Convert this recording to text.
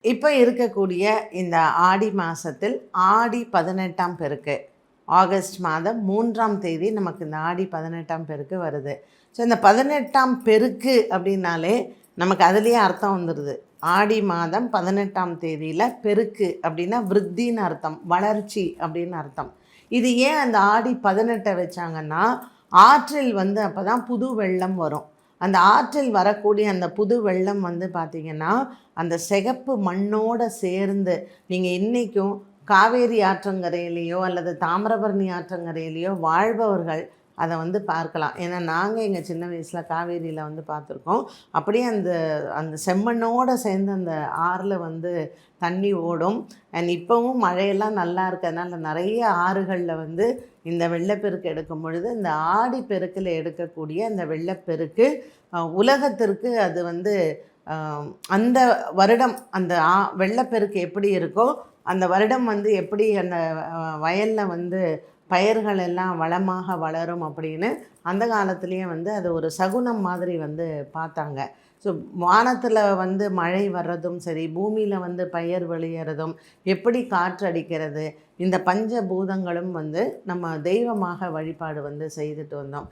இப்போ இருக்கக்கூடிய இந்த ஆடி மாதத்தில் ஆடி 18ஆம் பெருக்கு ஆகஸ்ட் மாதம் 3ஆம் தேதி நமக்கு இந்த ஆடி 18ஆம் பெருக்கு வருது. ஸோ இந்த 18ஆம் பெருக்கு அப்படின்னாலே நமக்கு அதுலேயே அர்த்தம் வந்துடுது. ஆடி மாதம் 18ஆம் தேதியில் பெருக்கு அப்படின்னா விருத்தின்னு அர்த்தம், வளர்ச்சி அப்படின்னு அர்த்தம். இது ஏன் அந்த ஆடி 18 வச்சாங்கன்னா, ஆற்றில் வந்து அப்போ தான் புது வெள்ளம் வரும். அந்த ஆற்றில் வரக்கூடிய அந்த புது வெள்ளம் வந்து பார்த்திங்கன்னா, அந்த சிகப்பு மண்ணோடு சேர்ந்து நீங்கள் இன்றைக்கும் காவேரி ஆற்றங்கரையிலையோ அல்லது தாமிரபரணி ஆற்றங்கரையிலையோ வாழ்பவர்கள் அதை வந்து பார்க்கலாம். ஏன்னா நாங்கள் எங்கள் சின்ன வயசில் காவேரியில் வந்து பார்த்துருக்கோம். அப்படியே அந்த அந்த செம்மண்ணோடு சேர்ந்து அந்த ஆறில் வந்து தண்ணி ஓடும். அண்ட் இப்போவும் மழையெல்லாம் நல்லா இருக்கிறதுனால நிறைய ஆறுகளில் வந்து இந்த வெள்ளப்பெருக்கு எடுக்கும் பொழுது இந்த ஆடி பெருக்கில் எடுக்கக்கூடிய அந்த வெள்ளப்பெருக்கு உலகத்திற்கு அது வந்து அந்த வருடம் அந்த வெள்ளப்பெருக்கு எப்படி இருக்கோ அந்த வருடம் வந்து எப்படி அந்த வயலில் வந்து பயிர்கள் எல்லாம் வளமாக வளரும் அப்படின்னு அந்த காலத்துலேயே வந்து அது ஒரு சகுனம் மாதிரி வந்து பார்த்தாங்க. ஸோ வானத்தில் வந்து மழை வர்றதும் சரி, பூமியில் வந்து பயிர் விளையிறதும், எப்படி காற்றடிக்கிறது, இந்த பஞ்ச பூதங்களும் வந்து நம்ம தெய்வமாக வழிபாடு வந்து செய்துட்டு வந்தோம்.